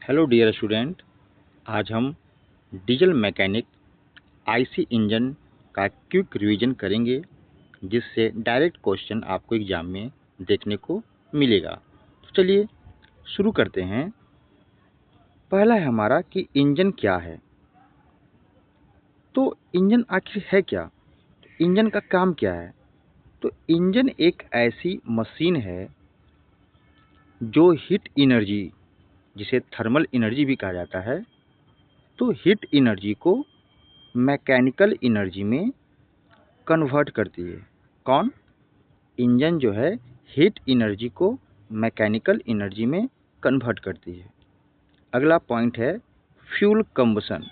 Hello dear student. आज हम diesel mechanic IC engine का क्विक रिवीजन करेंगे, जिससे डायरेक्ट क्वेश्चन आपको एग्जाम में देखने को मिलेगा। तो चलिए शुरू करते हैं। पहला है हमारा कि इंजन क्या है। तो इंजन आखिर है क्या, इंजन का काम क्या है। तो इंजन एक ऐसी मशीन है जो हीट एनर्जी, जिसे थर्मल एनर्जी भी कहा जाता है, तो हीट एनर्जी को मैकेनिकल एनर्जी में कन्वर्ट करती है। कौन? इंजन जो है हीट एनर्जी को मैकेनिकल एनर्जी में कन्वर्ट करती है। अगला पॉइंट है फ्यूल कंबसन।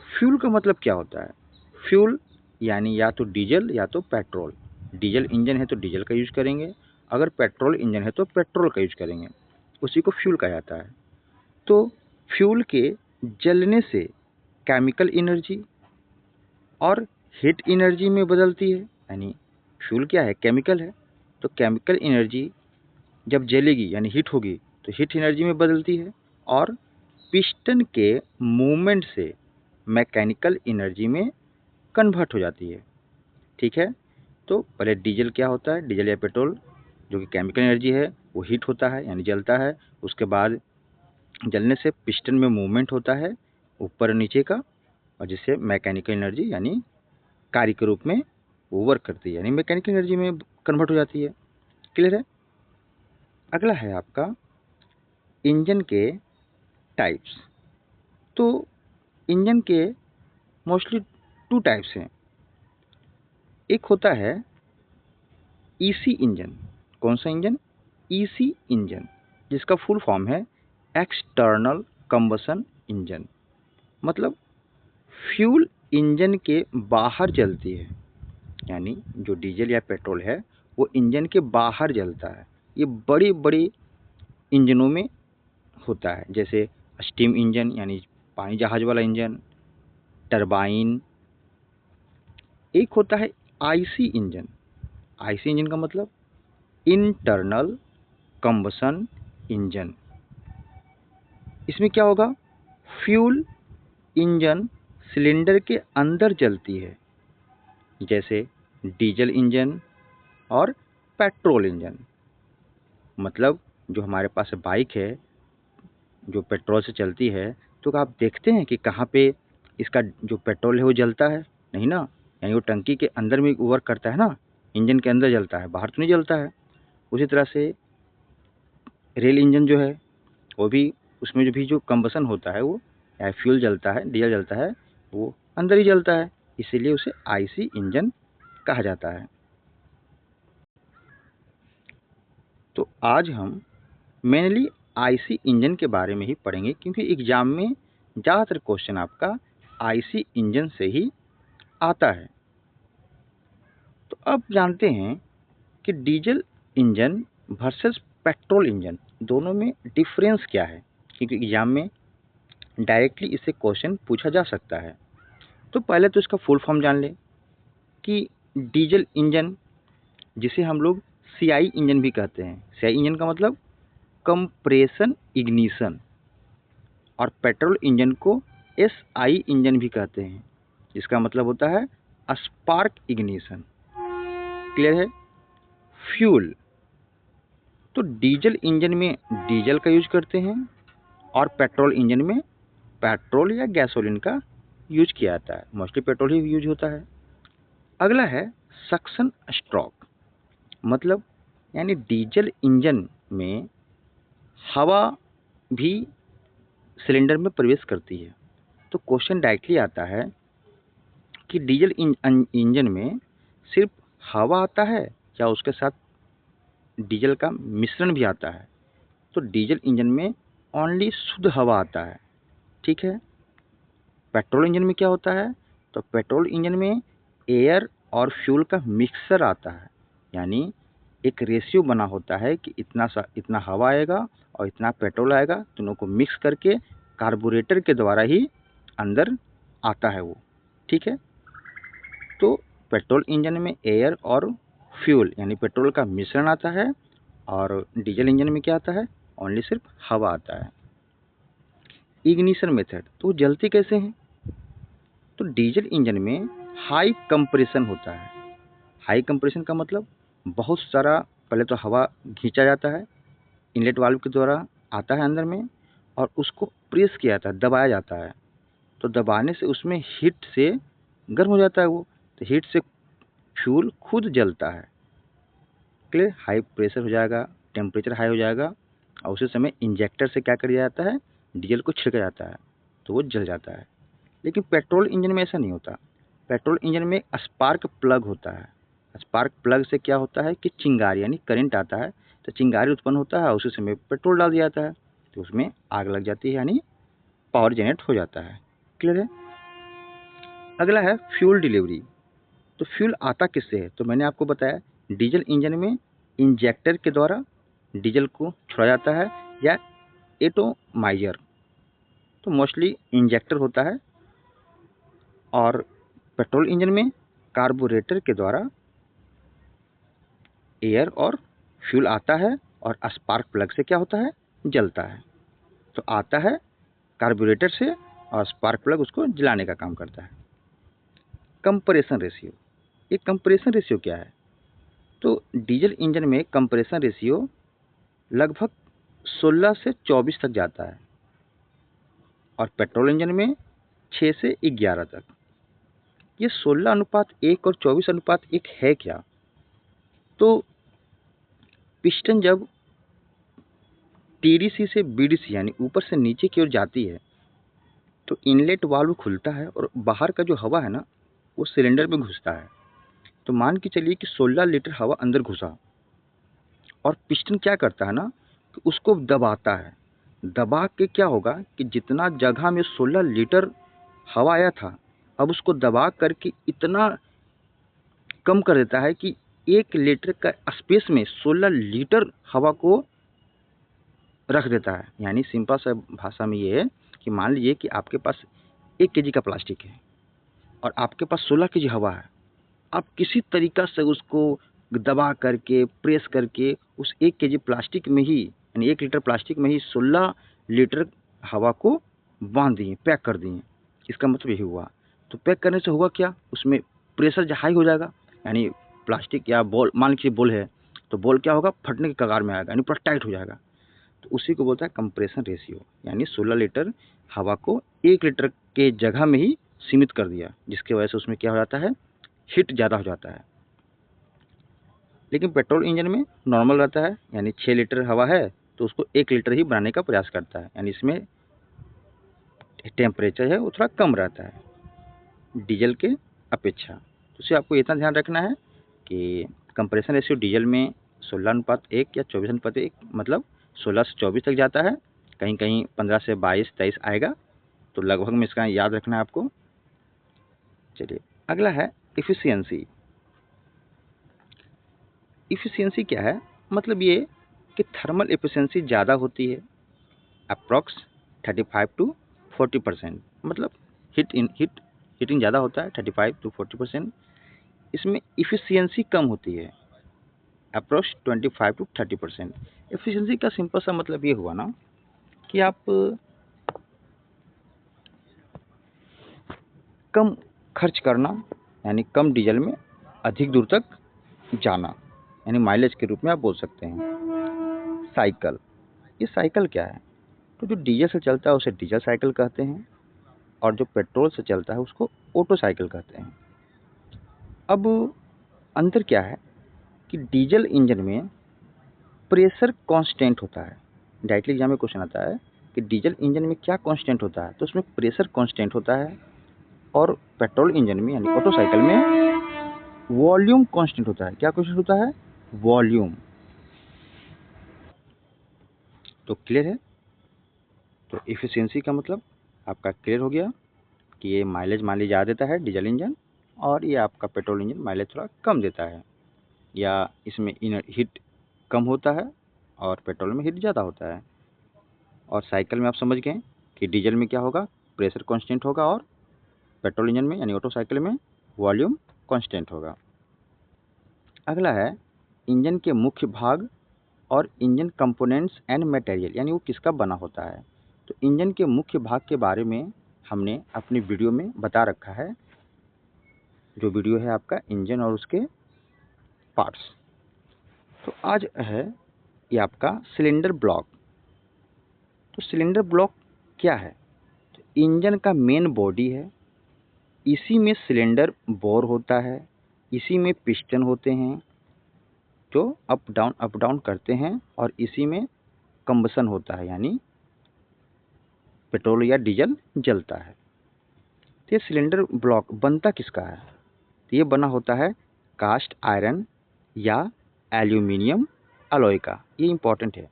फ्यूल का मतलब क्या होता है? फ्यूल यानी या तो डीजल या तो पेट्रोल। डीजल इंजन है तो डीजल का यूज करेंगे, अगर पेट्रोल इंजन है तो पेट्रोल का यूज करेंगे, उसी को फ्यूल कहा जाता है। तो फ्यूल के जलने से केमिकल एनर्जी और हीट एनर्जी में बदलती है। यानी फ्यूल क्या है? केमिकल है। तो केमिकल एनर्जी जब जलेगी यानी हीट होगी तो हीट एनर्जी में बदलती है, और पिस्टन के मूवमेंट से मैकेनिकल एनर्जी में कन्वर्ट हो जाती है। ठीक है। तो पहले डीजल क्या होता है? डीजल या पेट्रोल जो कि केमिकल एनर्जी है वो हीट होता है यानी जलता है। उसके बाद जलने से पिस्टन में मूवमेंट होता है ऊपर और नीचे का, और जिससे मैकेनिकल एनर्जी यानी कार्य के रूप में वो वर्क करती है, यानी मैकेनिकल एनर्जी में कन्वर्ट हो जाती है। क्लियर है? अगला है आपका इंजन के टाइप्स। तो इंजन के मोस्टली 2 टाइप्स हैं। एक होता है ईसी इंजन। कौन सा इंजन? ईसी इंजन, जिसका फुल फॉर्म है एक्सटर्नल कंबसन इंजन। मतलब फ्यूल इंजन के बाहर जलती है, यानी जो डीजल या पेट्रोल है वो इंजन के बाहर जलता है। ये बड़ी बड़ी इंजनों में होता है, जैसे स्टीम इंजन यानी पानी जहाज वाला इंजन, टरबाइन। एक होता है आईसी इंजन। आईसी इंजन का मतलब इंटरनल कंबसन इंजन। इसमें क्या होगा? फ्यूल इंजन सिलेंडर के अंदर जलती है, जैसे डीजल इंजन और पेट्रोल इंजन। मतलब जो हमारे पास बाइक है जो पेट्रोल से चलती है, तो आप देखते हैं कि कहाँ पे इसका जो पेट्रोल है वो जलता है? नहीं ना। यानी वो टंकी के अंदर में वर्क करता है ना, इंजन के अंदर जलता है, बाहर तो नहीं जलता है। उसी तरह से रेल इंजन जो है वो भी, उसमें जो भी जो कंबसन होता है वो, या फ्यूल जलता है, डीजल जलता है, वो अंदर ही जलता है, इसीलिए उसे आईसी इंजन कहा जाता है। तो आज हम मेनली आईसी इंजन के बारे में ही पढ़ेंगे, क्योंकि एग्जाम में ज़्यादातर क्वेश्चन आपका आईसी इंजन से ही आता है। तो अब जानते हैं कि diesel engine versus petrol engine दोनों में डिफरेंस क्या है, क्योंकि एग्जाम में डायरेक्टली इससे क्वेश्चन पूछा जा सकता है। तो पहले तो इसका फुल फॉर्म जान लें कि डीजल इंजन, जिसे हम लोग सीआई इंजन भी कहते हैं, सीआई इंजन का मतलब कंप्रेशन इग्निशन, और पेट्रोल इंजन को एसआई इंजन भी कहते हैं, जिसका मतलब होता है स्पार्क इग्निशन। क्लियर है? फ्यूल, तो डीजल इंजन में डीजल का यूज करते हैं, और पेट्रोल इंजन में पेट्रोल या गैसोलीन का यूज किया जाता है। मोस्टली पेट्रोल ही यूज होता है। अगला है सक्शन स्ट्रोक। मतलब यानी डीजल इंजन में हवा भी सिलेंडर में प्रवेश करती है। तो क्वेश्चन डायरेक्टली आता है कि डीजल इंजन में सिर्फ हवा आता है या उसके साथ डीजल का मिश्रण भी आता है? तो डीजल इंजन में ओनली शुद्ध हवा आता है। ठीक है। पेट्रोल इंजन में क्या होता है? तो पेट्रोल इंजन में एयर और फ्यूल का मिक्सर आता है, यानी एक रेशियो बना होता है कि इतना हवा आएगा और इतना पेट्रोल आएगा, दोनों को मिक्स करके कार्बोरेटर के द्वारा ही अंदर आता है वो। ठीक है। तो पेट्रोल इंजन में एयर और फ्यूल यानी पेट्रोल का मिश्रण आता है, और डीजल इंजन में क्या आता है? ओनली सिर्फ हवा आता है। इग्निशन मेथड, तो वो जलते कैसे हैं? तो डीजल इंजन में हाई कंप्रेशन होता है। हाई कंप्रेशन का मतलब बहुत सारा पहले तो हवा खींचा जाता है, इनलेट वाल्व के द्वारा आता है अंदर में, और उसको प्रेस किया जाता है, दबाया जाता है। तो दबाने से उसमें हीट से गर्म हो जाता है वो, तो हीट से फ्यूल खुद जलता है। क्लियर? हाई प्रेशर हो जाएगा, टेम्परेचर हाई हो जाएगा, और उसी समय इंजेक्टर से क्या किया जाता है, डीजल को छिड़का जाता है, तो वो जल जाता है। लेकिन पेट्रोल इंजन में ऐसा नहीं होता। पेट्रोल इंजन में स्पार्क प्लग होता है। स्पार्क प्लग से क्या होता है कि चिंगारी यानी करंट आता है, तो चिंगारी उत्पन्न होता है, उसी समय पेट्रोल डाल दिया जाता है, तो उसमें आग लग जाती है, यानी पावर जनरेट हो जाता है। क्लियर है? अगला है फ्यूल डिलीवरी। तो फ्यूल आता किससे है? तो मैंने आपको बताया डीजल इंजन में इंजेक्टर के द्वारा डीजल को छोड़ा जाता है, या एटोमाइजर, तो मोस्टली इंजेक्टर होता है। और पेट्रोल इंजन में कार्बोरेटर के द्वारा एयर और फ्यूल आता है, और स्पार्क प्लग से क्या होता है, जलता है। तो आता है कार्बोरेटर से, और स्पार्क प्लग उसको जलाने का काम करता है। कंप्रेशन रेशियो, ये कंप्रेशन रेशियो क्या है? तो डीजल इंजन में कंप्रेशन रेशियो लगभग 16 से 24 तक जाता है, और पेट्रोल इंजन में 6 से 11 तक। ये 16:1 और 24:1 है क्या? तो पिस्टन जब टीडीसी से बीडीसी यानी ऊपर से नीचे की ओर जाती है, तो इनलेट वाल्व खुलता है, और बाहर का जो हवा है ना, वो सिलेंडर में घुसता है। तो मान के चलिए कि 16 लीटर हवा अंदर घुसा, और पिस्टन क्या करता है ना कि उसको दबाता है। दबा के क्या होगा कि जितना जगह में 16 लीटर हवा आया था, अब उसको दबा करके इतना कम कर देता है कि 1 लीटर का स्पेस में 16 लीटर हवा को रख देता है। यानी सिंपल सा भाषा में ये है कि मान लीजिए कि आपके पास 1 केजी का प्लास्टिक है, और आपके पास 16 केजी हवा है। आप किसी तरीका से उसको दबा करके, प्रेस करके उस 1 केजी प्लास्टिक में ही, यानी 1 लीटर प्लास्टिक में ही 16 लीटर हवा को बांध दिए, पैक कर दिए। इसका मतलब यही हुआ। तो पैक करने से हुआ क्या, उसमें प्रेशर हाई हो जाएगा, यानी प्लास्टिक या बॉल, मान लीजिए बॉल है, तो बॉल क्या होगा, फटने की कगार में आएगा, यानी पूरा टाइट हो जाएगा। तो उसी को बोलता है कंप्रेशन रेशियो, यानी 16 लीटर हवा को 1 लीटर के जगह में ही सीमित कर दिया, जिसकी वजह से उसमें क्या हो जाता है, हीट ज़्यादा हो जाता है। लेकिन पेट्रोल इंजन में नॉर्मल रहता है, यानी 6 लीटर हवा है तो उसको 1 लीटर ही बनाने का प्रयास करता है, यानी इसमें टेम्परेचर है वो थोड़ा कम रहता है डीजल के अपेक्षा। तो इससे आपको इतना ध्यान रखना है कि कंप्रेशन रेशियो डीजल में 16:1 या 24:1, मतलब 16 से 24 तक जाता है, कहीं कहीं 15 से 22-23 आएगा, तो लगभग में इसका याद रखना है आपको। चलिए अगला है इफ़िशियंसी। इफ़िशियंसी क्या है? मतलब ये कि थर्मल एफिशिएंसी ज़्यादा होती है, अप्रॉक्स 35 टू 40%, मतलब हीटिंग ज़्यादा होता है 35 टू 40%। इसमें इफ़िशियंसी कम होती है, अप्रॉक्स 25 टू 30%। एफिशिएंसी का सिंपल सा मतलब ये हुआ ना कि आप कम खर्च करना, यानी कम डीजल में अधिक दूर तक जाना, यानी माइलेज के रूप में आप बोल सकते हैं। साइकिल, ये साइकिल क्या है? तो जो डीजल से चलता है उसे डीजल साइकिल कहते हैं, और जो पेट्रोल से चलता है उसको ऑटो साइकिल कहते हैं। अब अंतर क्या है कि डीजल इंजन में प्रेशर कांस्टेंट होता है। डायरेक्टली एग्जाम में क्वेश्चन आता है कि डीजल इंजन में क्या कांस्टेंट होता है, तो उसमें प्रेशर कांस्टेंट होता है। और पेट्रोल इंजन में यानी ऑटो साइकिल में वॉल्यूम कांस्टेंट होता है। क्या कांस्टेंट होता है? वॉल्यूम। तो क्लियर है? तो इफिशियंसी का मतलब आपका क्लियर हो गया कि ये माइलेज मान लीजिए ज़्यादा देता है डीजल इंजन, और ये आपका पेट्रोल इंजन माइलेज थोड़ा कम देता है, या इसमें इनर हीट कम होता है और पेट्रोल में हीट ज़्यादा होता है। और साइकिल में आप समझ गए कि डीजल में क्या होगा, प्रेशर कांस्टेंट होगा, और पेट्रोल इंजन में यानी ऑटो साइकिल में वॉल्यूम कांस्टेंट होगा। अगला है इंजन के मुख्य भाग और इंजन कंपोनेंट्स एंड मटेरियल, यानी वो किसका बना होता है। तो इंजन के मुख्य भाग के बारे में हमने अपनी वीडियो में बता रखा है, जो वीडियो है आपका इंजन और उसके पार्ट्स। तो आज है ये आपका सिलेंडर ब्लॉक। तो सिलेंडर ब्लॉक क्या है? तो इंजन का मेन बॉडी है, इसी में सिलेंडर बोर होता है, इसी में पिस्टन होते हैं जो अप डाउन करते हैं, और इसी में कंबसन होता है, यानी पेट्रोल या डीजल जलता है। तो ये सिलेंडर ब्लॉक बनता किसका है? तो ये बना होता है कास्ट आयरन या एल्यूमिनियम अलॉय का। ये इंपॉर्टेंट है,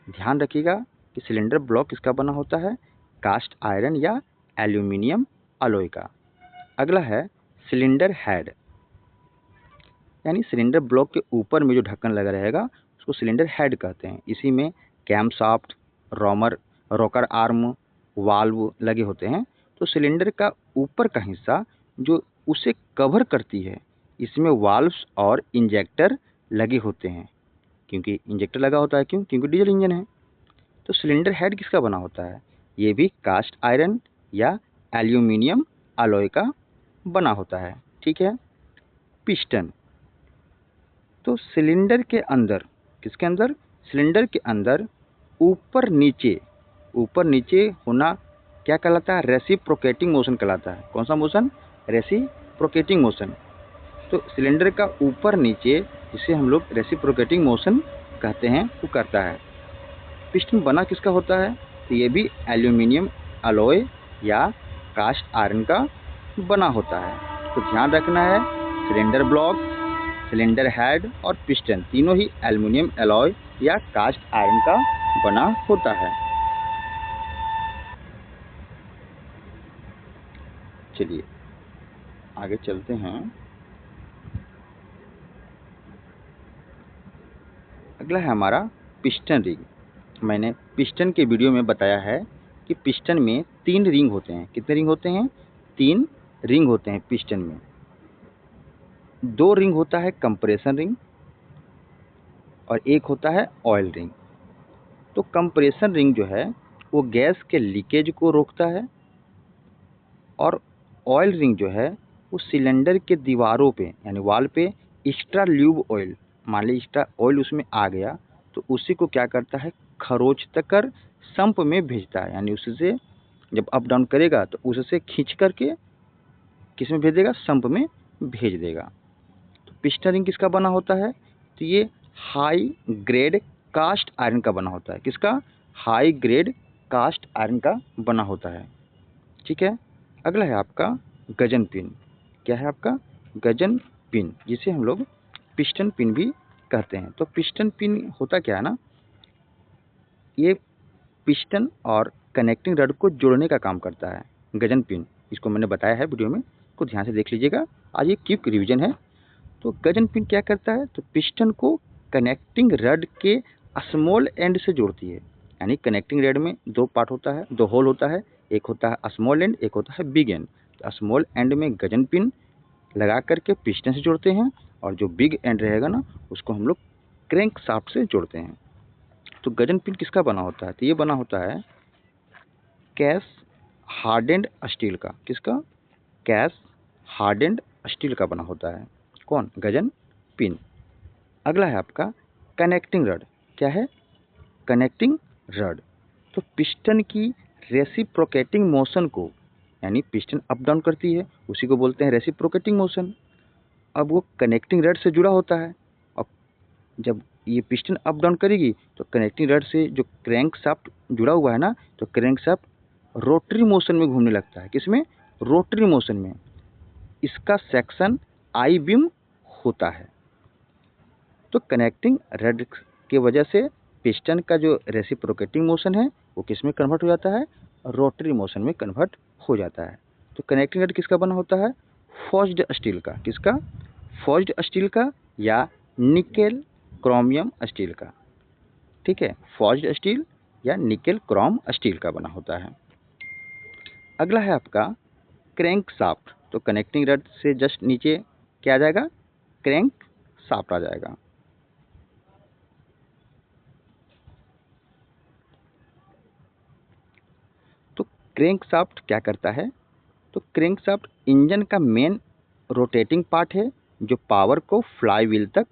ध्यान रखिएगा कि सिलेंडर ब्लॉक किसका बना होता है, कास्ट आयरन या एल्यूमिनियम अलॉय का। अगला है सिलेंडर हेड, यानी सिलेंडर ब्लॉक के ऊपर में जो ढक्कन लगा रहेगा उसको सिलेंडर हेड कहते हैं। इसी में camshaft, rocker arm, valve लगे होते हैं। तो सिलेंडर का ऊपर का हिस्सा जो उसे कवर करती है, इसमें वाल्व्स और इंजेक्टर लगे होते हैं। क्योंकि इंजेक्टर लगा होता है, क्योंकि डीजल इंजन है। तो सिलेंडर हेड किसका बना होता है? ये भी कास्ट आयरन या एल्यूमिनियम अलॉय का बना होता है। ठीक है। पिस्टन, तो सिलेंडर के अंदर, किसके अंदर? सिलेंडर के अंदर ऊपर नीचे होना क्या कहलाता है? रेसिप्रोकेटिंग मोशन कहलाता है। कौन सा मोशन? Reciprocating motion. तो सिलेंडर का ऊपर नीचे, जिसे हम लोग रेसिप्रोकेटिंग मोशन कहते हैं, वो करता है। पिस्टन बना किसका होता है? तो ये भी एल्यूमिनियम अलॉय या कास्ट आयरन का बना होता है। तो ध्यान रखना है, सिलेंडर ब्लॉक, सिलेंडर हेड और पिस्टन तीनों ही एल्यूमिनियम अलॉय या कास्ट आयरन का बना होता है। चलिए आगे चलते हैं। अगला है हमारा पिस्टन रिंग। मैंने पिस्टन के वीडियो में बताया है कि पिस्टन में 3 रिंग होते हैं। कितने रिंग होते हैं? 3 रिंग होते हैं पिस्टन में। 2 रिंग होता है कंप्रेशन रिंग और एक होता है ऑयल रिंग। तो कंप्रेशन रिंग जो है वो गैस के लीकेज को रोकता है, और ऑयल रिंग जो है वो सिलेंडर के दीवारों पे यानी वॉल पे एक्स्ट्रा ल्यूब ऑयल, मान ली एक्स्ट्रा ऑयल उसमें आ गया तो उसी को क्या करता है, खरोंच कर संप में भेजता है। यानी उससे जब अप डाउन करेगा तो उससे खींच करके किस में भेज देगा? संप में भेज देगा। तो पिस्टन रिंग किसका बना होता है? तो ये हाई ग्रेड कास्ट आयरन का बना होता है। किसका? हाई ग्रेड कास्ट आयरन का बना होता है। ठीक है। अगला है आपका गजन पिन। क्या है आपका? गजन पिन, जिसे हम लोग पिस्टन पिन भी कहते हैं। तो पिस्टन पिन होता क्या है ना, ये पिस्टन और कनेक्टिंग रड को जोड़ने का काम करता है। गजन पिन, इसको मैंने बताया है वीडियो में, को ध्यान से देख लीजिएगा। आज ये क्विक रिवीजन है। तो गजन पिन क्या करता है? तो पिस्टन को कनेक्टिंग रड के स्मॉल एंड से जोड़ती है। यानी कनेक्टिंग रड में 2 पार्ट होता है, 2 होल होता है। एक होता है स्मॉल एंड, एक होता है बिग एंड। तो स्मॉल एंड में गजन पिन लगा करके पिस्टन से जोड़ते हैं, और जो बिग एंड रहेगा ना उसको हम लोग क्रैंक शाफ्ट से जोड़ते हैं। तो गजन पिन किसका बना होता है? तो ये बना होता है कैस हार्डेंड स्टील का। किसका? कैस हार्डेंड स्टील का बना होता है। कौन? Gudgeon pin. अगला है आपका कनेक्टिंग रड। क्या है? Connecting rod. तो पिस्टन की रेसिप्रोकेटिंग मोशन को, यानी पिस्टन अप डाउन करती है, उसी को बोलते हैं रेसिप्रोकेटिंग मोशन। अब वो कनेक्टिंग रड से जुड़ा होता है। अब जब ये पिस्टन अप डाउन करेगी तो कनेक्टिंग रड से जो क्रैंक शाफ्ट जुड़ा हुआ है ना, तो क्रैंक शाफ्ट रोटरी मोशन में घूमने लगता है। किसमें? रोटरी मोशन में। इसका सेक्शन आई बीम होता है। तो कनेक्टिंग रड की वजह से पिस्टन का जो रेसिप्रोकेटिंग मोशन है वो किस में कन्वर्ट हो जाता है? रोटरी मोशन में कन्वर्ट हो जाता है। तो कनेक्टिंग रड किसका बना होता है? फोर्ज्ड स्टील का। किसका? फोर्ज्ड स्टील का या निकेल क्रोमियम स्टील का। ठीक है, फोर्ज्ड स्टील या निकेल क्रोम स्टील का बना होता है। अगला है आपका क्रैंक शाफ्ट। तो कनेक्टिंग रड से जस्ट नीचे क्या आ जाएगा? क्रैंक शाफ्ट आ जाएगा। क्रैंकशाफ्ट क्या करता है, तो क्रैंकशाफ्ट इंजन का मेन रोटेटिंग पार्ट है जो पावर को फ्लाई व्हील तक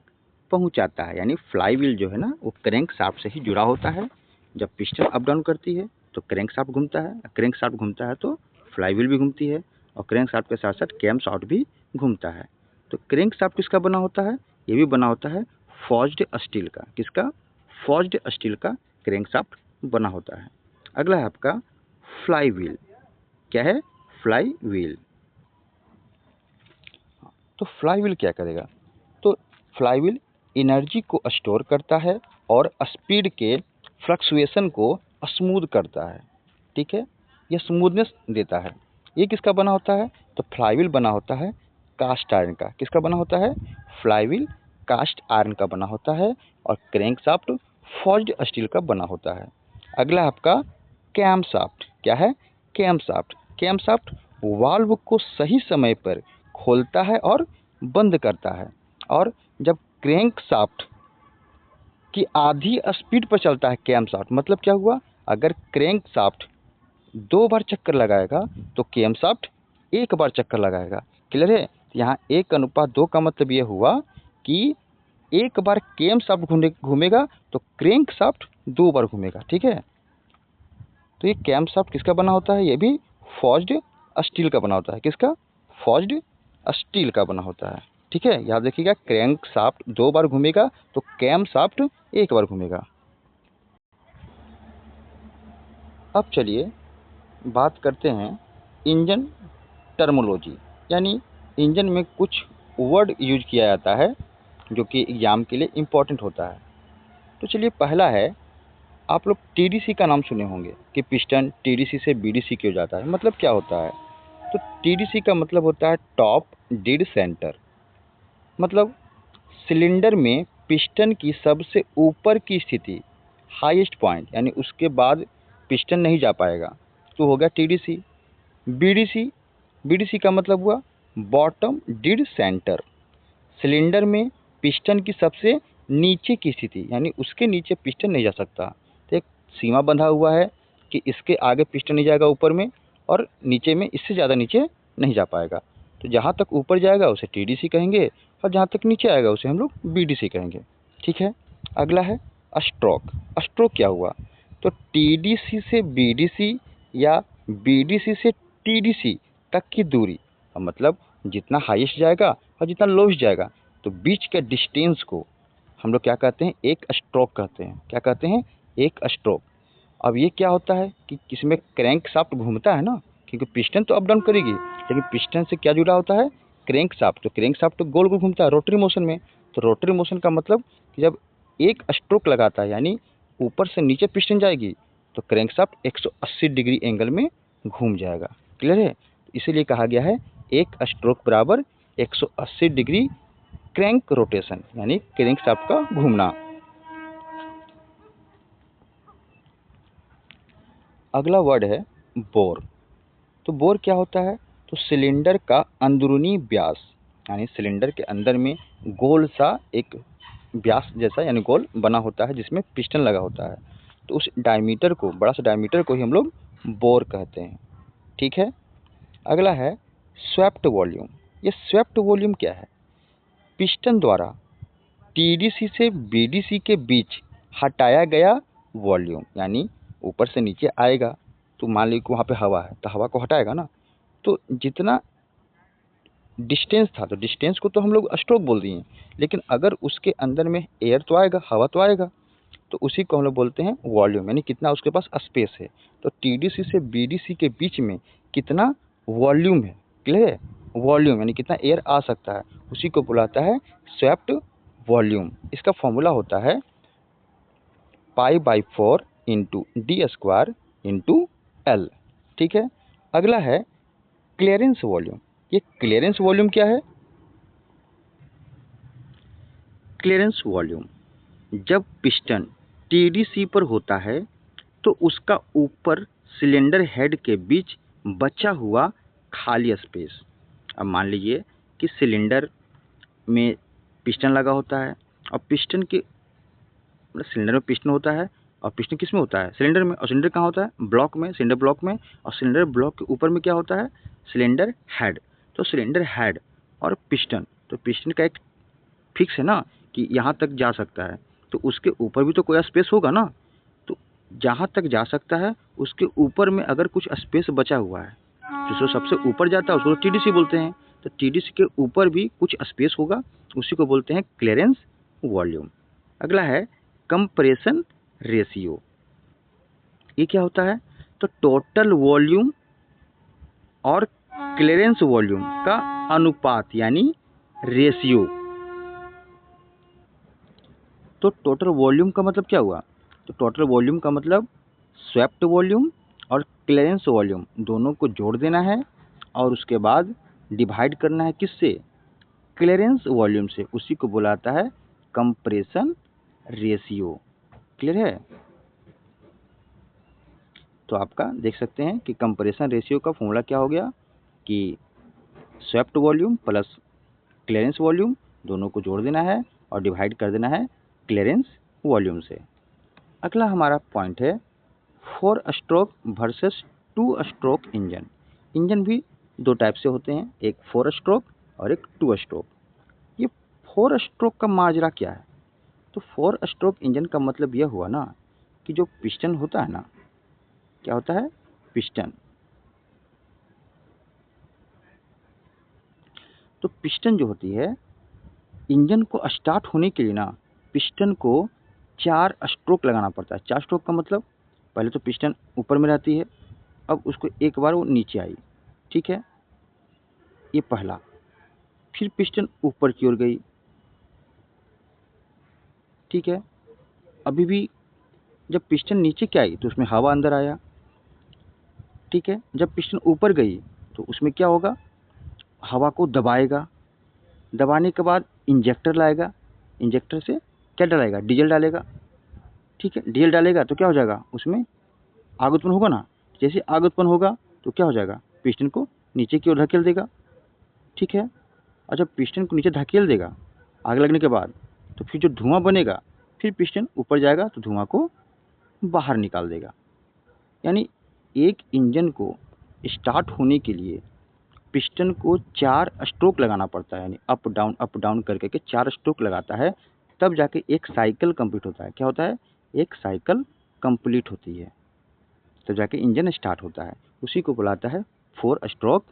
पहुंचाता है। यानी फ्लाई व्हील जो है ना वो क्रैंकशाफ्ट से ही जुड़ा होता है। जब पिस्टन अप डाउन करती है तो क्रैंकशाफ्ट घूमता है, क्रैंकशाफ्ट घूमता है तो फ्लाई व्हील भी घूमती है, और क्रैंकशाफ्ट के साथ साथ कैमशाफ्ट भी घूमता है। तो क्रैंकशाफ्ट किसका बना होता है, ये भी बना होता है फोर्ज्ड स्टील का। किसका, फोर्ज्ड स्टील का क्रैंकशाफ्ट बना होता है। अगला है आपका फ्लाई व्हील। क्या है, फ्लाई व्हील। तो फ्लाई व्हील क्या करेगा, तो फ्लाई व्हील एनर्जी को स्टोर करता है और स्पीड के फ्लक्चुएशन को स्मूथ करता है। ठीक है, ये स्मूथनेस देता है। ये किसका बना होता है, तो फ्लाई व्हील बना होता है कास्ट आयरन का। किसका बना होता है, फ्लाई व्हील कास्ट आयरन का बना होता है, और क्रैंकशाफ्ट फोर्ज्ड स्टील का बना होता है। अगला है आपका कैमशाफ्ट। क्या है, कैमशाफ्ट। कैमशाफ्ट वाल्व को सही समय पर खोलता है और बंद करता है। और जब क्रैंकशाफ्ट की आधी स्पीड पर चलता है कैमशाफ्ट, मतलब क्या हुआ, अगर क्रैंकशाफ्ट 2 बार चक्कर लगाएगा तो कैमशाफ्ट 1 बार चक्कर लगाएगा। क्लियर है, यहाँ 1:2 का मतलब ये हुआ कि 1 बार कैमशाफ्ट घूमेगा तो क्रैंकशाफ्ट 2 बार घूमेगा। ठीक है, तो ये कैमशाफ्ट किसका बना होता है, ये भी फोर्ज्ड स्टील का बना होता है। किसका, फोर्ज्ड स्टील का बना होता है। ठीक है, याद रखिएगा, क्रैंकशाफ्ट 2 बार घूमेगा तो कैमशाफ्ट 1 बार घूमेगा। अब चलिए बात करते हैं इंजन टर्मोलॉजी, यानी इंजन में कुछ वर्ड यूज किया जाता है जो कि एग्जाम के लिए इम्पोर्टेंट होता है। तो चलिए पहला है, आप लोग टीडीसी का नाम सुने होंगे कि पिस्टन टीडीसी से बीडीसी क्यों जाता है। मतलब क्या होता है, तो टीडीसी का मतलब होता है टॉप डेड सेंटर। मतलब सिलेंडर में पिस्टन की सबसे ऊपर की स्थिति, हाईएस्ट पॉइंट, यानी उसके बाद पिस्टन नहीं जा पाएगा, तो हो गया टीडीसी। बीडीसी, बीडीसी का मतलब हुआ बॉटम डेड सेंटर। सिलेंडर में पिस्टन की सबसे नीचे की स्थिति, यानी उसके नीचे पिस्टन नहीं जा सकता। तो एक सीमा बंधा हुआ है कि इसके आगे पिस्टन नहीं जाएगा ऊपर में, और नीचे में इससे ज़्यादा नीचे नहीं जा पाएगा। तो जहाँ तक ऊपर जाएगा उसे टीडीसी कहेंगे, और जहाँ तक नीचे आएगा उसे हम लोग बीडीसी कहेंगे। ठीक है, अगला है स्ट्रोक। स्ट्रोक क्या हुआ, तो टीडीसी से बीडीसी या बीडीसी से टीडीसी तक की दूरी, मतलब जितना हाईएस्ट जाएगा और जितना लोएस्ट जाएगा, तो बीच के डिस्टेंस को हम लोग क्या कहते हैं, एक स्ट्रोक कहते हैं। क्या कहते हैं, एक स्ट्रोक। अब ये क्या होता है कि इसमें क्रैंकशाफ्ट घूमता है ना, क्योंकि पिस्टन तो अप डाउन करेगी, लेकिन पिस्टन से क्या जुड़ा होता है, क्रैंकशाफ्ट। तो क्रैंकशाफ्ट तो गोल गोल घूमता है रोटरी मोशन में। तो रोटरी मोशन का मतलब कि जब एक स्ट्रोक लगाता है, यानी ऊपर से नीचे पिस्टन जाएगी, तो क्रैंकशाफ्ट 180 डिग्री एंगल में घूम जाएगा। क्लियर है, इसीलिए कहा गया है एक स्ट्रोक बराबर 180 डिग्री क्रैंक रोटेशन, यानी क्रैंकशाफ्ट का घूमना। अगला वर्ड है बोर। तो बोर क्या होता है, तो सिलेंडर का अंदरूनी व्यास, यानी सिलेंडर के अंदर में गोल सा एक व्यास जैसा, यानी गोल बना होता है जिसमें पिस्टन लगा होता है। तो उस डायमीटर को, बड़ा सा डायमीटर को ही हम लोग बोर कहते हैं। ठीक है, अगला है स्वेप्ट वॉल्यूम। ये स्वेप्ट वॉल्यूम क्या है, पिस्टन द्वारा टीडीसी से बीडीसी के बीच हटाया गया वॉल्यूम, यानी ऊपर से नीचे आएगा तो मान लीजिए वहाँ पे हवा है तो हवा को हटाएगा ना, तो जितना डिस्टेंस था, तो डिस्टेंस को तो हम लोग स्ट्रोक बोल दिए, लेकिन अगर उसके अंदर में एयर तो आएगा, हवा तो आएगा, तो उसी को हम लोग बोलते हैं वॉल्यूम, यानी कितना उसके पास स्पेस है। तो टीडीसी से बीडीसी के बीच में कितना वॉल्यूम है। क्लियर है, वॉल्यूम यानी कितना एयर आ सकता है, उसी को बुलाता है स्वेप्ट वॉल्यूम। इसका फॉर्मूला होता है π/4 इंटू d² इंटू एल। ठीक है, अगला है क्लियरेंस वॉल्यूम। ये क्लियरेंस वॉल्यूम क्या है, क्लियरेंस वॉल्यूम जब पिस्टन टीडीसी पर होता है तो उसका ऊपर सिलेंडर हेड के बीच बचा हुआ खाली स्पेस। अब मान लीजिए कि सिलेंडर में पिस्टन लगा होता है, और पिस्टन के, सिलेंडर में पिस्टन होता है और पिस्टन किस में होता है? सिलेंडर में। और सिलेंडर कहाँ होता है? ब्लॉक में, सिलेंडर ब्लॉक में। और सिलेंडर ब्लॉक के ऊपर में क्या होता है? Cylinder head. तो सिलेंडर हेड और पिस्टन, तो पिस्टन का एक फिक्स है ना कि यहाँ तक जा सकता है, तो उसके ऊपर भी तो कोई स्पेस होगा ना। तो जहाँ तक जा सकता है उसके ऊपर में अगर कुछ स्पेस बचा हुआ है, जिसको सबसे ऊपर जाता है उसको टीडीसी बोलते हैं। तो टीडीसी के ऊपर भी कुछ स्पेस होगा, उसी को बोलते हैं क्लियरेंस वॉल्यूम। अगला है कंप्रेशन रेशियो। ये क्या होता है? तो टोटल वॉल्यूम और क्लियरेंस वॉल्यूम का अनुपात यानी रेशियो। तो टोटल वॉल्यूम का मतलब क्या हुआ? तो टोटल वॉल्यूम का मतलब स्वेप्ट वॉल्यूम और क्लियरेंस वॉल्यूम दोनों को जोड़ देना है और उसके बाद डिवाइड करना है किससे? क्लियरेंस वॉल्यूम से। उसी को बुलाता है कंप्रेशन रेशियो। क्लियर है? तो आपका देख सकते हैं कि कंप्रेशन रेशियो का फॉर्मूला क्या हो गया कि swept volume plus clearance volume दोनों को जोड़ देना है और डिवाइड कर देना है क्लियरेंस वॉल्यूम से। अगला हमारा पॉइंट है 4 stroke versus 2 stroke engine. Engine भी दो टाइप से होते हैं, एक 4 स्ट्रोक और एक 2 स्ट्रोक। ये 4 स्ट्रोक का माजरा क्या है? तो 4 स्ट्रोक इंजन का मतलब यह हुआ ना कि जो पिस्टन होता है ना, क्या होता है? पिस्टन। तो पिस्टन जो होती है, इंजन को स्टार्ट होने के लिए ना पिस्टन को 4 स्ट्रोक लगाना पड़ता है। 4 स्ट्रोक का मतलब पहले तो पिस्टन ऊपर में रहती है, अब उसको एक बार वो नीचे आई, ठीक है, ये पहला। फिर पिस्टन ऊपर की ओर गई, ठीक है। अभी भी जब पिस्टन नीचे क्या आई तो उसमें हवा अंदर आया, ठीक है। जब पिस्टन ऊपर गई तो उसमें क्या होगा? हवा को दबाएगा, दबाने के बाद इंजेक्टर लाएगा, इंजेक्टर से क्या डालेगा? डीजल डालेगा, ठीक है। डीजल डालेगा तो क्या हो जाएगा? उसमें आग उत्पन्न होगा ना। जैसे आग उत्पन्न होगा तो क्या हो जाएगा? पिस्टन को नीचे की ओर धकेल देगा, ठीक है। और जब पिस्टन को नीचे धकेल देगा आग लगने के बाद, तो फिर जो धुआं बनेगा फिर पिस्टन ऊपर जाएगा तो धुआं को बाहर निकाल देगा। यानी एक इंजन को स्टार्ट होने के लिए पिस्टन को 4 स्ट्रोक लगाना पड़ता है, यानी अप डाउन करके के 4 स्ट्रोक लगाता है, तब जाके एक साइकिल कंप्लीट होता है। क्या होता है? एक साइकिल कंप्लीट होती है, तब जाके इंजन स्टार्ट होता है। उसी को बुलाता है 4 स्ट्रोक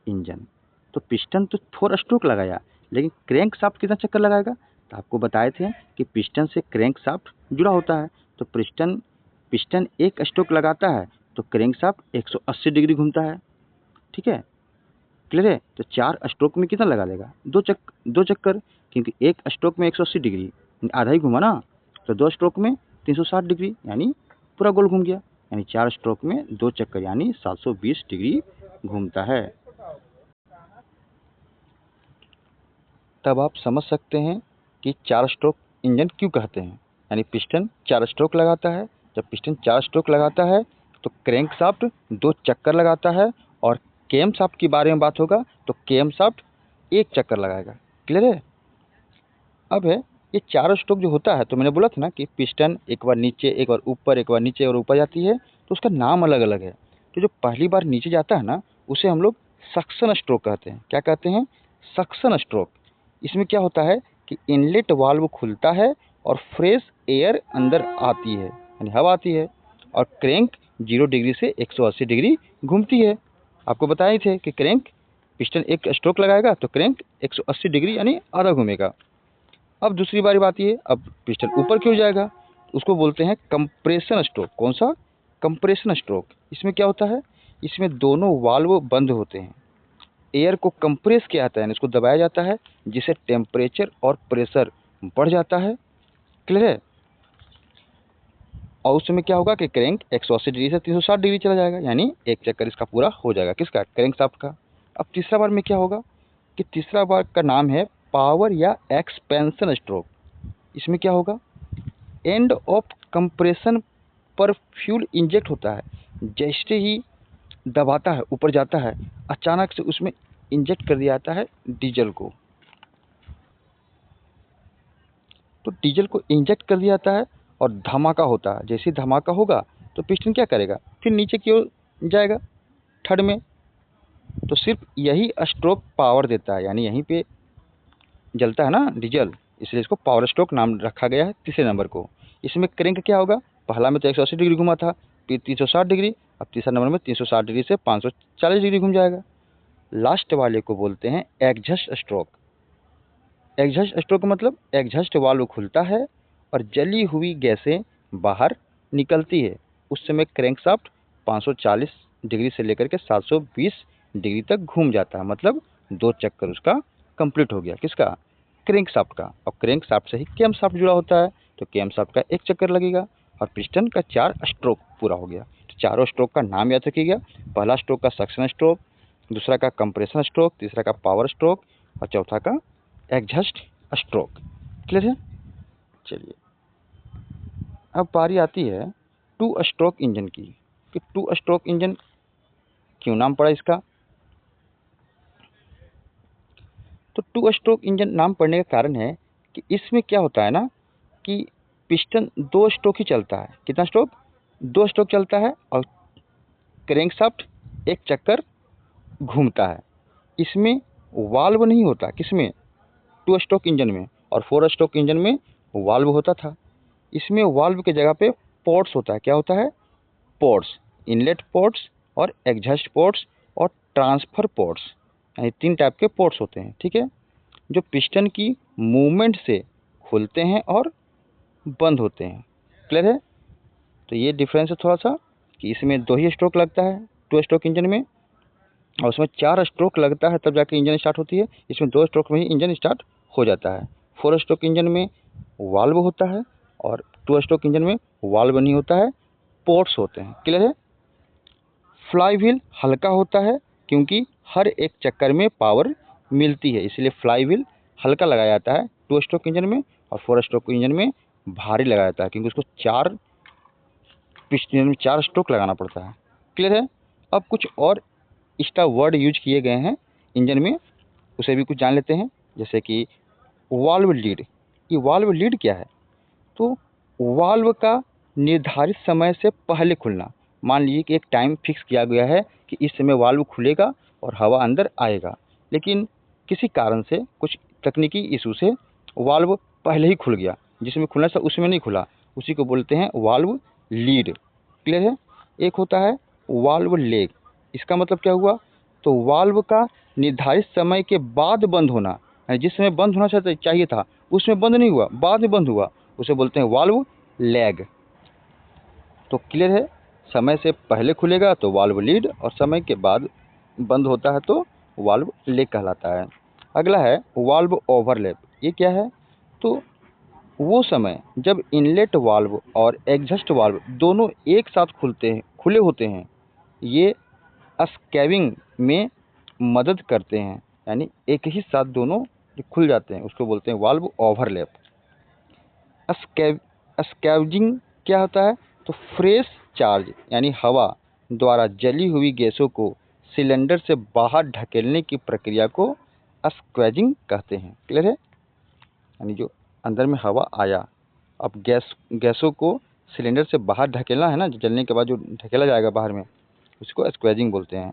इंजन। तो पिस्टन तो 4 स्ट्रोक लगाया, लेकिन क्रैंक शाफ्ट कितना चक्कर लगाएगा? तो आपको बताए थे कि पिस्टन से क्रैंक शाफ्ट जुड़ा होता है। तो पिस्टन पिस्टन एक स्ट्रोक लगाता है तो क्रैंक शाफ्ट 180 डिग्री घूमता है, ठीक है। क्लियर है? तो 4 स्ट्रोक में कितना लगा लेगा? 2 चक्कर, क्योंकि एक स्ट्रोक में 180 डिग्री आधा ही घुमा ना, तो 2 स्ट्रोक में 360 डिग्री यानी पूरा गोल घूम गया। यानी 4 स्ट्रोक में 2 चक्कर यानी 720 डिग्री घूमता है। तब आप समझ सकते हैं कि 4 स्ट्रोक इंजन क्यों कहते हैं। यानी पिस्टन 4 स्ट्रोक लगाता है, जब पिस्टन 4 स्ट्रोक लगाता है तो क्रैंक शाफ्ट 2 चक्कर लगाता है, और केम शाफ्ट की बारे में बात होगा तो केम शाफ्ट 1 चक्कर लगाएगा। क्लियर है? अब है ये 4 स्ट्रोक जो होता है, तो मैंने बोला था ना कि पिस्टन एक बार नीचे, एक बार ऊपर, एक बार नीचे और ऊपर जाती है, तो उसका नाम अलग अलग है। तो जो पहली बार नीचे जाता है ना उसे हम लोग सक्शन स्ट्रोक कहते हैं। क्या कहते हैं? Suction stroke. इसमें क्या होता है कि इनलेट वाल्व खुलता है और फ्रेश एयर अंदर आती है, यानी हवा आती है, और क्रैंक 0 डिग्री से 180 डिग्री घूमती है। आपको बताए थे कि क्रैंक पिस्टन एक स्ट्रोक लगाएगा तो क्रैंक 180 डिग्री यानी आधा घूमेगा। अब दूसरी बारी बात ये, अब पिस्टन ऊपर क्यों जाएगा, उसको बोलते हैं कंप्रेशन स्ट्रोक। कौन सा? Compression stroke. इसमें क्या होता है? इसमें दोनों वाल्व बंद होते हैं, एयर को कंप्रेस किया जाता है, इसको दबाया जाता है, जिससे टेम्परेचर और प्रेशर बढ़ जाता है। क्लियर है? और उस समय क्या होगा कि क्रैंक 180 डिग्री से 360 डिग्री चला जाएगा, यानी एक चक्कर इसका पूरा हो जाएगा। किसका? क्रैंक शाफ्ट का। अब तीसरा बार में क्या होगा कि तीसरा बार का नाम है पावर या एक्सपेंशन स्ट्रोक। इसमें क्या होगा? एंड ऑफ कंप्रेशन पर फ्यूल इंजेक्ट होता है, जैसे ही दबाता है ऊपर जाता है, अचानक से उसमें इंजेक्ट कर दिया जाता है डीजल को। तो डीजल को इंजेक्ट कर दिया जाता है और धमाका होता है, जैसे ही धमाका होगा तो पिस्टन क्या करेगा, फिर नीचे की ओर जाएगा थर्ड में। तो सिर्फ यही स्ट्रोक पावर देता है, यानी यहीं पे जलता है ना डीजल, इसलिए इसको पावर स्ट्रोक नाम रखा गया है तीसरे नंबर को। इसमें क्रैंक क्या होगा, पहला में तो 180 डिग्री घुमा था, फिर 360 डिग्री, अब तीसरा नंबर में 360 डिग्री से 540 डिग्री घूम जाएगा। लास्ट वाले को बोलते हैं एग्जस्ट स्ट्रोक। एग्जस्ट स्ट्रोक का मतलब एग्जस्ट वाल्व खुलता है और जली हुई गैसें बाहर निकलती है। उस समय क्रैंकशाफ्ट 540 डिग्री से लेकर के 720 डिग्री तक घूम जाता है, मतलब 2 चक्कर उसका कंप्लीट हो गया, किसका, क्रैंकशाफ्ट का। और क्रैंकशाफ्ट से ही कैमशाफ्ट जुड़ा होता है, तो कैमशाफ्ट का 1 चक्कर लगेगा और पिस्टन का 4 स्ट्रोक पूरा हो गया। तो चारों स्ट्रोक का नाम याद रखिएगा, पहला स्ट्रोक का सक्शन स्ट्रोक, दूसरा का कंप्रेशन स्ट्रोक, तीसरा का पावर स्ट्रोक और चौथा का एग्जस्ट स्ट्रोक। क्लियर है। चलिए अब बारी आती है 2 स्ट्रोक इंजन की, कि 2 स्ट्रोक इंजन क्यों नाम पड़ा इसका। तो 2 स्ट्रोक इंजन नाम पड़ने का कारण है कि इसमें क्या होता है ना कि पिस्टन 2 स्ट्रोक ही चलता है। कितना स्ट्रोक, 2 स्ट्रोक चलता है और क्रैंकशाफ्ट 1 चक्कर घूमता है। इसमें वाल्व नहीं होता, किसमें, 2 स्ट्रोक इंजन में, और 4 स्ट्रोक इंजन में वाल्व होता था। इसमें वाल्व के जगह पे पोर्ट्स होता है। क्या होता है, पोर्ट्स, इनलेट पोर्ट्स और एग्जॉस्ट पोर्ट्स और ट्रांसफर पोर्ट्स, यानी 3 टाइप के पोर्ट्स होते हैं, ठीक है, जो पिस्टन की मूवमेंट से खुलते हैं और बंद होते हैं। क्लियर है। तो ये डिफरेंस है थोड़ा सा कि इसमें 2 ही स्ट्रोक लगता है 2 स्ट्रोक इंजन में, और उसमें 4 स्ट्रोक लगता है तब जाके इंजन स्टार्ट होती है। इसमें 2 स्ट्रोक में ही इंजन स्टार्ट हो जाता है। 4 स्ट्रोक इंजन में वाल्व होता है और 2 स्ट्रोक इंजन में वाल्व नहीं होता है, पोर्ट्स होते हैं। क्लियर है। फ्लाई व्हील हल्का होता है क्योंकि हर एक चक्कर में पावर मिलती है, इसलिए फ्लाई व्हील हल्का लगाया जाता है 2 स्ट्रोक इंजन में, और 4 स्ट्रोक इंजन में भारी लगाया जाता है क्योंकि उसको 4 पिस्टन में 4 स्ट्रोक लगाना पड़ता है। क्लियर है। अब कुछ और एक्स्ट्रा वर्ड यूज किए गए हैं इंजन में, उसे भी कुछ जान लेते हैं, जैसे कि वाल्व लीड। ये वाल्व लीड क्या है, तो वाल्व का निर्धारित समय से पहले खुलना। मान लीजिए कि एक टाइम फिक्स किया गया है कि इस समय वाल्व खुलेगा और हवा अंदर आएगा, लेकिन किसी कारण से, कुछ तकनीकी इशू से वाल्व पहले ही खुल गया, जिसमें खुलना था उसमें नहीं खुला, उसी को बोलते हैं वाल्व लीड। क्लियर है। एक होता है वाल्व लेग। इसका मतलब क्या हुआ, तो वाल्व का निर्धारित समय के बाद बंद होना, यानी जिस समय बंद होना चाहिए था उसमें बंद नहीं हुआ, बाद में बंद हुआ, उसे बोलते हैं वाल्व लैग। तो क्लियर है, समय से पहले खुलेगा तो वाल्व लीड, और समय के बाद बंद होता है तो वाल्व लेग कहलाता है। अगला है वाल्व ओवरलैप। ये क्या है, तो वो समय जब इनलेट वाल्व और एग्जॉस्ट वाल्व दोनों एक साथ खुले होते हैं, ये स्कैविंग में मदद करते हैं, यानी एक ही साथ दोनों जो खुल जाते हैं उसको बोलते हैं वाल्व ओवरलैप। स्कैविंग क्या होता है, तो फ्रेश चार्ज यानी हवा द्वारा जली हुई गैसों को सिलेंडर से बाहर ढकेलने की प्रक्रिया को स्क्वैजिंग कहते हैं। क्लियर है। यानी जो अंदर में हवा आया, अब गैसों को सिलेंडर से बाहर ढकेलना है ना, जो जलने के बाद जो ढकेला जाएगा बाहर में, उसको स्क्वैजिंग बोलते हैं।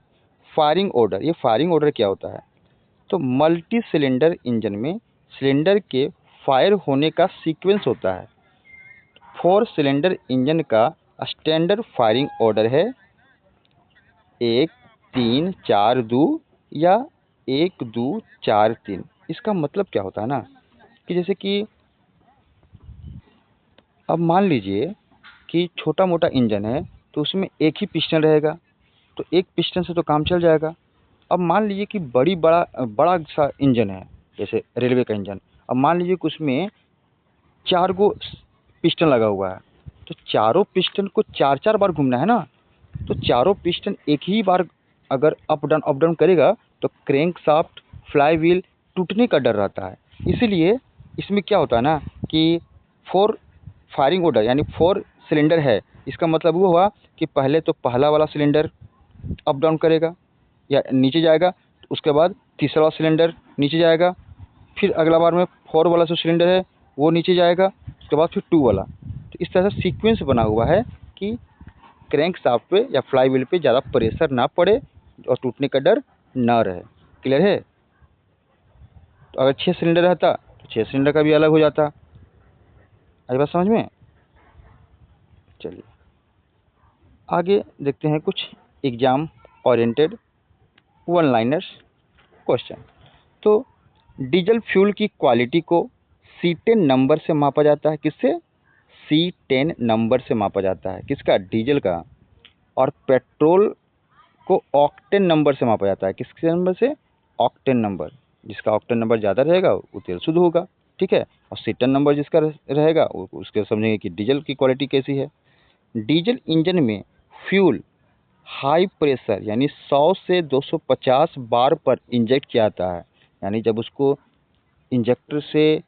Firing order. ये फायरिंग ऑर्डर क्या होता है, तो मल्टी सिलेंडर इंजन में सिलेंडर के फायर होने का सीक्वेंस होता है। 4 सिलेंडर इंजन का स्टैंडर्ड फायरिंग ऑर्डर है 1 3 4 2 या 1 2 4 3। इसका मतलब क्या होता है ना कि जैसे कि अब मान लीजिए कि छोटा मोटा इंजन है तो उसमें एक ही पिस्टन रहेगा, तो एक पिस्टन से तो काम चल जाएगा। अब मान लीजिए कि बड़ा सा इंजन है, जैसे रेलवे का इंजन। अब मान लीजिए कि उसमें 4 गो पिस्टन लगा हुआ है, तो चारों पिस्टन को 4 बार घूमना है ना, तो चारों पिस्टन एक ही बार अगर अप डाउन करेगा तो क्रैंक शाफ्ट फ्लाई व्हील टूटने का डर रहता है। इसीलिए इसमें क्या होता है ना कि 4 फायरिंग ऑर्डर यानी 4 सिलेंडर है। इसका मतलब वो हुआ कि पहले तो पहला वाला सिलेंडर अप डाउन करेगा या नीचे जाएगा, उसके बाद तीसरा वाला सिलेंडर नीचे जाएगा, फिर अगला बार में 4 वाला जो सिलेंडर है वो नीचे जाएगा, उसके बाद फिर 2 वाला। तो इस तरह से सीक्वेंस बना हुआ है कि क्रैंक शाफ्ट पे या फ्लाई व्हील पे ज़्यादा प्रेशर ना पड़े और टूटने का डर ना रहे। क्लियर है? तो अगर 6 सिलेंडर रहता तो 6 सिलेंडर का भी अलग हो जाता। आई बात समझ में? चलिए आगे देखते हैं कुछ exam oriented one liners question. तो डीजल फ्यूल की क्वालिटी को C10 नंबर से मापा जाता है। किससे? C10 नंबर से मापा जाता है। किसका? डीजल का। और पेट्रोल को ऑक्टेन नंबर से मापा जाता है। किसके नंबर से? Octane number. जिसका ऑक्टेन नंबर ज़्यादा रहेगा वो तेल शुद्ध होगा। ठीक है? और C10 नंबर जिसका रहेगा उसके समझेंगे कि डीजल की क्वालिटी कैसी है। डीजल इंजन में फ्यूल हाई प्रेशर यानी 100 से 250 बार पर इंजेक्ट किया जाता है। यानी जब उसको इंजेक्टर से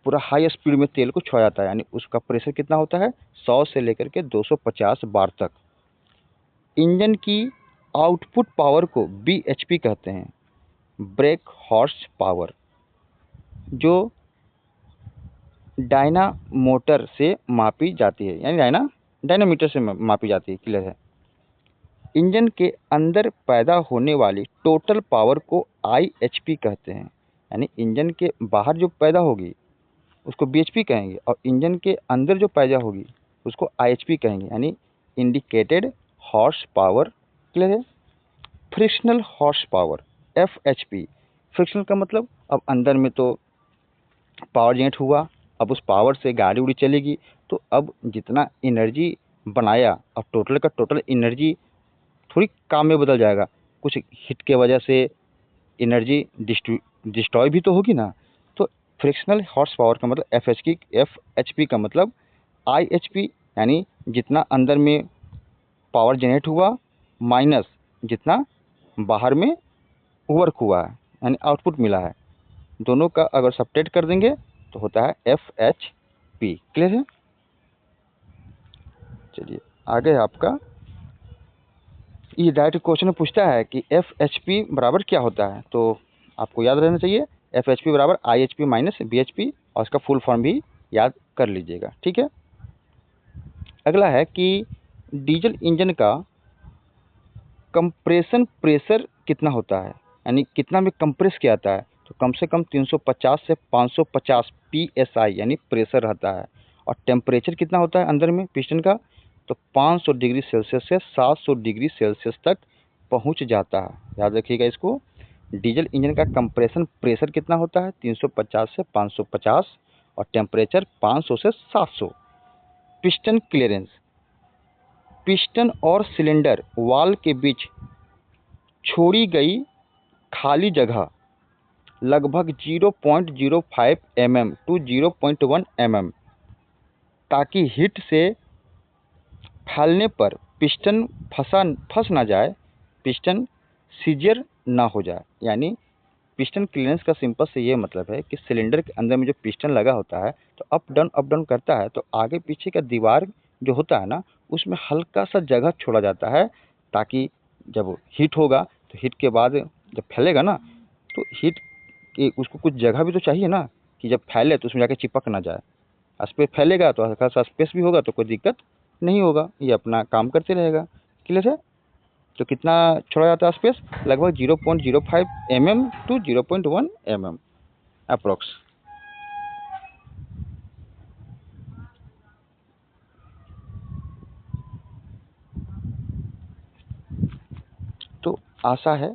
पूरा हाई स्पीड में तेल को छोड़ा जाता है, यानी उसका प्रेशर कितना होता है? 100 से लेकर के 250 बार तक। इंजन की आउटपुट पावर को BHP कहते हैं, ब्रेक हॉर्स पावर, जो डायनामोटर से मापी जाती है, यानी डायनामीटर से मापी जाती है। क्लियर है? इंजन के अंदर पैदा होने वाली टोटल पावर को IHP कहते हैं। यानी इंजन के बाहर जो पैदा होगी उसको BHP कहेंगे और इंजन के अंदर जो पैदा होगी उसको IHP कहेंगे, यानी इंडिकेटेड हॉर्स पावर। क्लियर है? Frictional horse power FHP। Frictional का मतलब अब अंदर में तो पावर जनरेट हुआ, अब उस पावर से गाड़ी उड़ी चलेगी, तो अब जितना एनर्जी बनाया अब टोटल का टोटल एनर्जी थोड़ी काम में बदल जाएगा। कुछ हिट के वजह से एनर्जी डिस्ट्रॉय भी तो होगी ना। तो फ्रिक्शनल हॉर्स पावर का मतलब FHP का मतलब IHP, यानी जितना अंदर में पावर जनरेट हुआ माइनस जितना बाहर में वर्क हुआ है, यानी आउटपुट मिला है। दोनों का अगर सब्ट्रैक्ट कर देंगे तो होता है FHP। क्लियर है? चलिए आगे आपका ये डायरेक्ट क्वेश्चन में पूछता है कि FHP बराबर क्या होता है। तो आपको याद रहना चाहिए FHP बराबर IHP माइनस BHP, और इसका फुल फॉर्म भी याद कर लीजिएगा। ठीक है? अगला है कि डीजल इंजन का कंप्रेशन प्रेशर कितना होता है, यानी कितना में कंप्रेस किया जाता है। तो कम से कम 350 से 550 PSI यानी प्रेशर रहता है। और टेम्परेचर कितना होता है अंदर में पिस्टन का? तो 500 डिग्री सेल्सियस से 700 डिग्री सेल्सियस तक पहुंच जाता है। याद रखिएगा इसको। डीजल इंजन का कंप्रेशन प्रेशर कितना होता है? 350 से 550 और टेम्परेचर 500 से 700। पिस्टन क्लियरेंस, पिस्टन और सिलेंडर वाल के बीच छोड़ी गई खाली जगह लगभग 0.05 mm टू 0.1 mm, ताकि हीट से फैलने पर पिस्टन फंस ना जाए, पिस्टन सीजर ना हो जाए। यानी पिस्टन क्लियरेंस का सिंपल से ये मतलब है कि सिलेंडर के अंदर में जो पिस्टन लगा होता है तो अप डाउन करता है, तो आगे पीछे का दीवार जो होता है ना उसमें हल्का सा जगह छोड़ा जाता है, ताकि जब हीट होगा तो हीट के बाद जब फैलेगा ना तो हीट के उसको कुछ जगह भी तो चाहिए ना, कि जब फैले तो उसमें जाके चिपक ना जाए। स्पेस फैलेगा तो हल्का सा स्पेस भी होगा तो कोई दिक्कत नहीं होगा, ये अपना काम करते रहेगा। क्लियर है? तो कितना छोड़ा जाता है स्पेस? लगभग 0.05 mm टू 0.1 mm अप्रोक्स। तो आशा है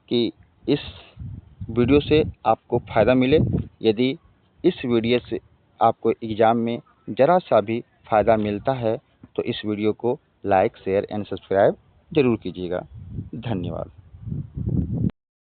कि इस वीडियो से आपको फ़ायदा मिले। यदि इस वीडियो से आपको एग्ज़ाम में ज़रा सा भी फ़ायदा मिलता है तो इस वीडियो को लाइक शेयर एंड सब्सक्राइब ज़रूर कीजिएगा। धन्यवाद।